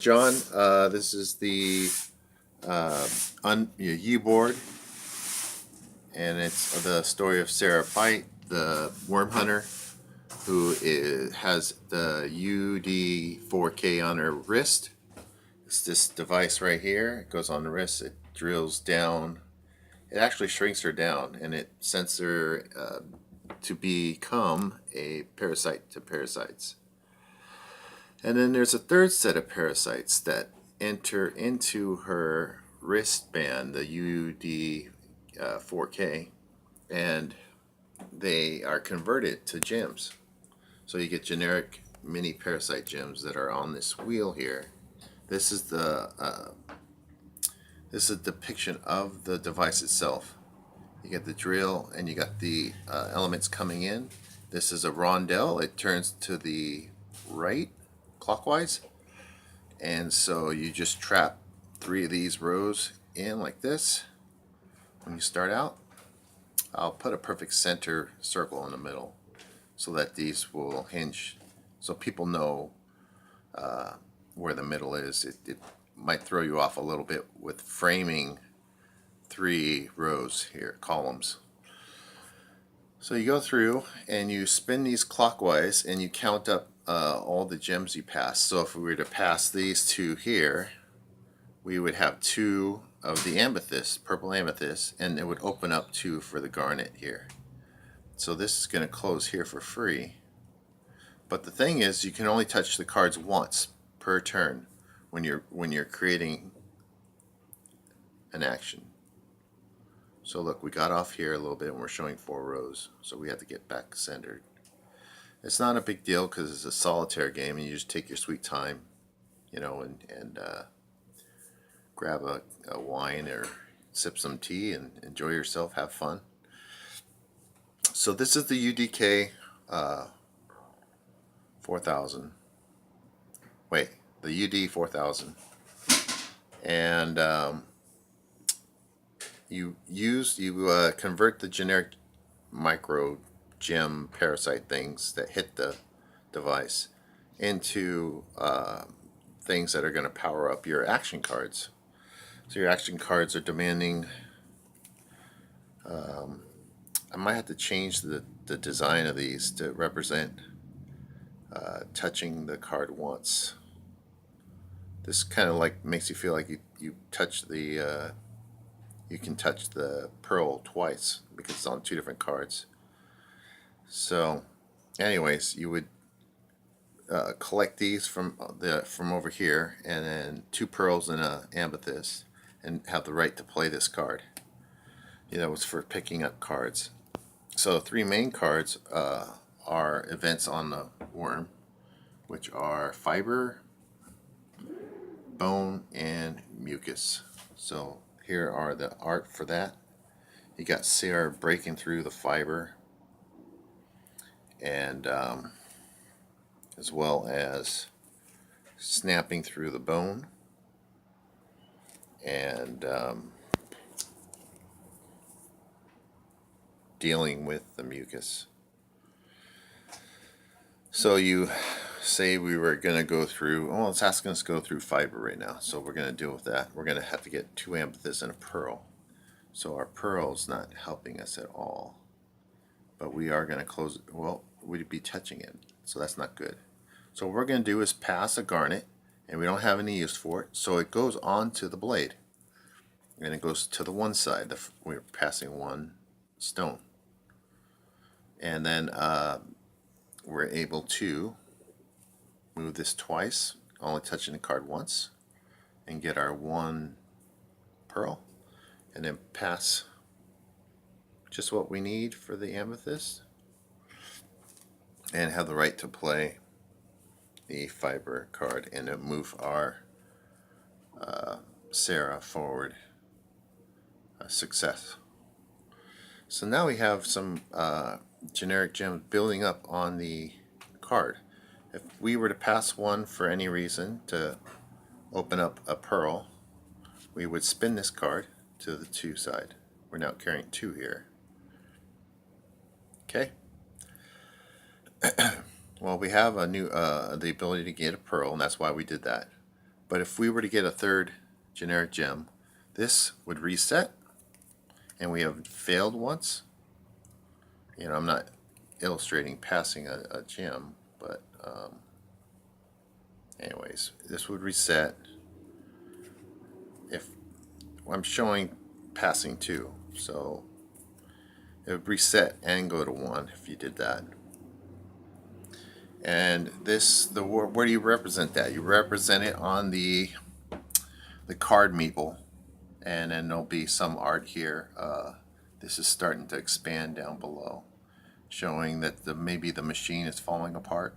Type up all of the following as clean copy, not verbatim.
John. This is the Ubored, and it's the story of Sarah Pite, the worm hunter, has the UD4K on her wrist. It's this device right here. It goes on the wrist. It drills down. It actually shrinks her down, and it sends her to become a parasite to parasites. And then there's a third set of parasites that enter into her wristband, the UD4K, and they are converted to gems. So you get generic mini parasite gems that are on this wheel here. This is a depiction of the device itself. You get the drill and you got the elements coming in. This is a rondelle. It turns to the right clockwise, and so you just trap 3 of these rows in like this when you start out. I'll put a perfect center circle in the middle so that these will hinge, so people know where the middle is. It might throw you off a little bit with framing 3 rows here, columns. So you go through and you spin these clockwise and you count up all the gems you pass. So if we were to pass these 2 here, we would have 2 of the amethyst, purple amethyst, and it would open up 2 for the garnet here. So this is going to close here for free. But the thing is, you can only touch the cards once per turn when you're creating an action. So look, we got off here a little bit and we're showing 4 rows, so we have to get back centered. It's not a big deal because it's a solitaire game and you just take your sweet time, you know, and grab a wine or sip some tea and enjoy yourself, have fun. So this is the UDK 4000. Wait, the UD 4000. And you convert the generic micro gem parasite things that hit the device into things that are going to power up your action cards. So your action cards are demanding. I might have to change the design of these to represent touching the card once. This kind of like makes you feel like you touch the you can touch the pearl twice because it's on 2 different cards. So anyways, you would collect these from over here, and then 2 pearls and an amethyst, and have the right to play this card. You know, it's for picking up cards. So 3 main cards are events on the worm, which are fiber, bone, and mucus. So here are the art for that. You got Sarah breaking through the fiber, and as well as snapping through the bone, and dealing with the mucus. So you say we were going to go through, well, it's asking us to go through fiber right now, so we're going to deal with that. We're going to have to get 2 amethysts and a pearl. So our pearl's not helping us at all. But we are going to close it. Well, we'd be touching it, so that's not good. So what we're going to do is pass a garnet, and we don't have any use for it, so it goes onto the blade. And it goes to the one side. We're passing 1 stone. And then we're able to move this twice, only touching the card once, and get our 1 pearl, and then pass just what we need for the amethyst, and have the right to play the fiber card and then move our Sarah forward. Success. So now we have some generic gems building up on the card. If we were to pass 1 for any reason to open up a pearl, we would spin this card to the 2 side. We're now carrying 2 here. Okay. Well, we have a new the ability to get a pearl, and that's why we did that. But if we were to get a third generic gem, this would reset, and we have failed once. You know, I'm not illustrating passing a gem, but anyways, this would reset. If I'm showing passing 2, so it would reset and go to 1 if you did that. And this, where do you represent that? You represent it on the card meeple, and then there'll be some art here. This is starting to expand down below, showing that maybe the machine is falling apart.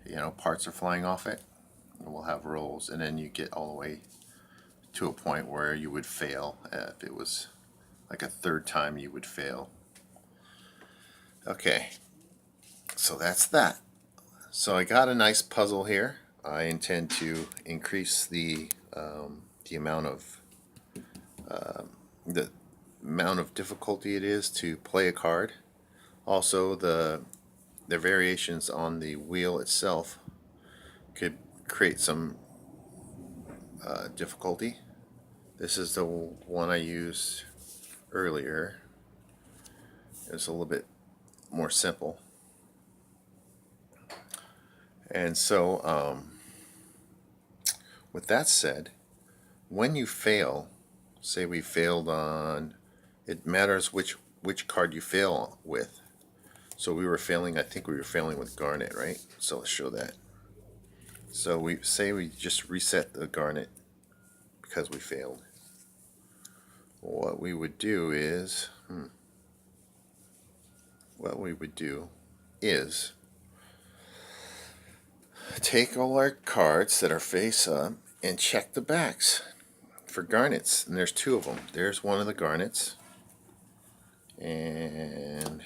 You know, parts are flying off it. And we'll have rolls, and then you get all the way to a point where you would fail. If it was like a third time, you would fail. Okay, so that's that. So I got a nice puzzle here. I intend to increase the amount of difficulty it is to play a card. Also, the variations on the wheel itself could create some difficulty. This is the one I used earlier. It's a little bit more simple. And so, with that said, when you fail, say we failed on, it matters which card you fail with. So we were failing, I think we were failing with garnet, right? So let's show that. So we just reset the garnet because we failed. What we would do is, take all our cards that are face up and check the backs for garnets. And there's 2 of them. There's one of the garnets. And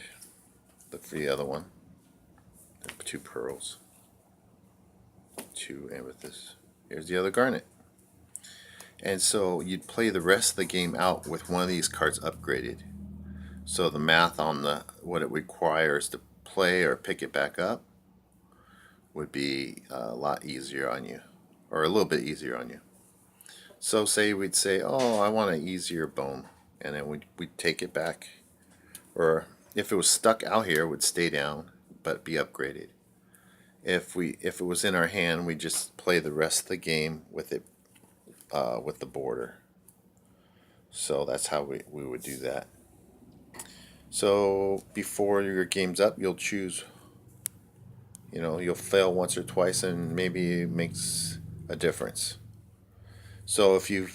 look for the other one. 2 pearls. 2 amethysts. Here's the other garnet. And so you'd play the rest of the game out with one of these cards upgraded. So the math on what it requires to play or pick it back up would be a lot easier on you, or a little bit easier on you. So say we'd say, oh, I want an easier bone, and then we'd take it back, or if it was stuck out here, it would stay down but be upgraded. If it was in our hand, we just play the rest of the game with it with the border. So that's how we would do that. So before your game's up, you'll choose. You know, you'll fail once or twice, and maybe it makes a difference. So if you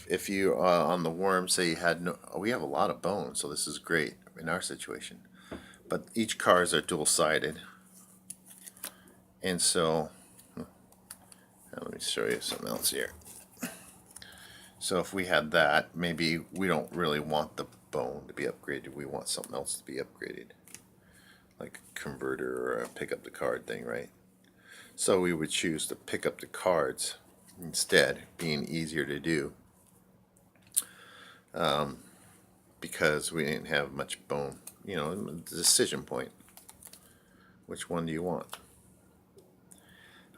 on the worm, say you had no, we have a lot of bones, so this is great in our situation. But each cards are dual-sided, and so let me show you something else here. So if we had that, maybe we don't really want the bone to be upgraded. We want something else to be upgraded, like a converter or a pick up the card thing, right? So we would choose to pick up the cards instead, being easier to do, because we didn't have much bone. You know, the decision point. Which one do you want?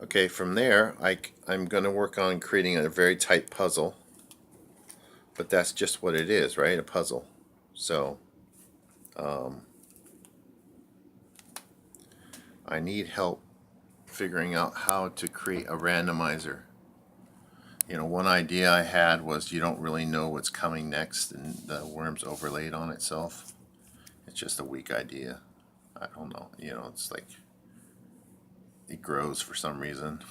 Okay, from there, I'm going to work on creating a very tight puzzle. But that's just what it is, right? A puzzle. So, I need help figuring out how to create a randomizer. You know, one idea I had was you don't really know what's coming next, and the worm's overlaid on itself. It's just a weak idea. I don't know. You know, it's like it grows for some reason.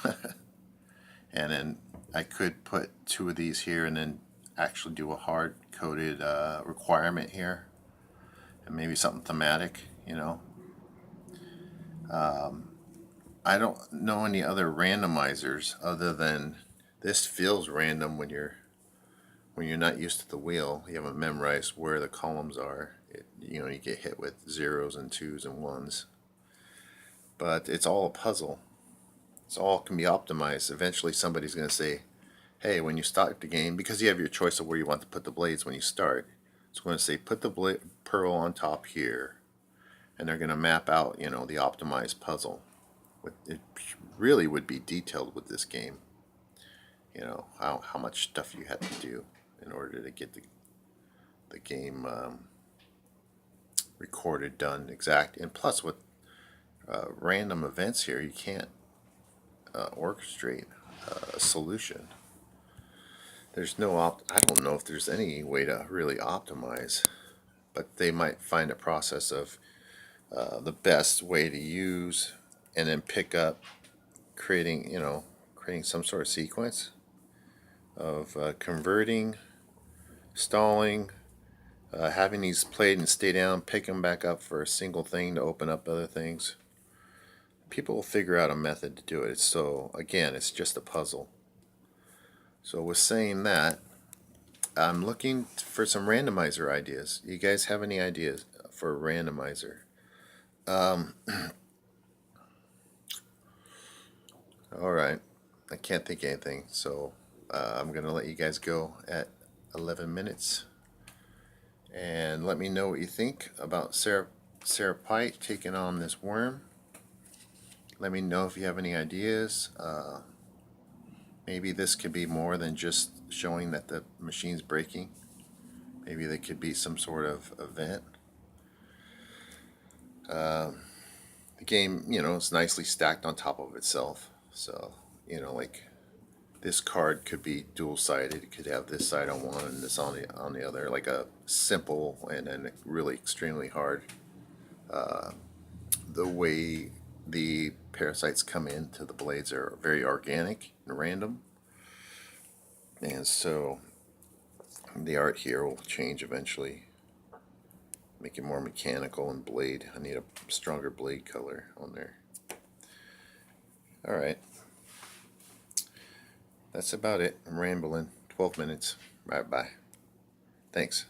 And then I could put 2 of these here and then actually do a hard-coded requirement here, and maybe something thematic, you know. I don't know any other randomizers other than this feels random when you're not used to the wheel. You haven't memorized where the columns are. You know, you get hit with 0s and 2s and 1s. But it's all a puzzle. It's all can be optimized. Eventually somebody's going to say, hey, when you start the game, because you have your choice of where you want to put the blades when you start, it's going to say put the pearl on top here, and they're going to map out, you know, the optimized puzzle. It really would be detailed with this game. you know, how much stuff you had to do in order to get the game recorded, done, exact. And plus with random events here, you can't orchestrate a solution. There's no I don't know if there's any way to really optimize, but they might find a process of the best way to use and then pick up creating, you know, creating some sort of sequence of converting, stalling, having these played and stay down, pick them back up for a single thing to open up other things. People will figure out a method to do it. So again, it's just a puzzle. So with saying that, I'm looking for some randomizer ideas. You guys have any ideas for a randomizer? All right, I can't think of anything, so I'm gonna let you guys go at 11 minutes, and let me know what you think about Sarah Pite taking on this worm. Let me know if you have any ideas. Maybe this could be more than just showing that the machine's breaking. Maybe there could be some sort of event. The game, you know, is nicely stacked on top of itself. So, you know, like this card could be dual-sided. It could have this side on one and this on the other, like a simple and then really extremely hard. The way the parasites come into the blades are very organic and random, and so the art here will change eventually, make it more mechanical and blade. I need a stronger blade color on there. All right, that's about it. I'm rambling. 12 minutes. Bye bye. Thanks.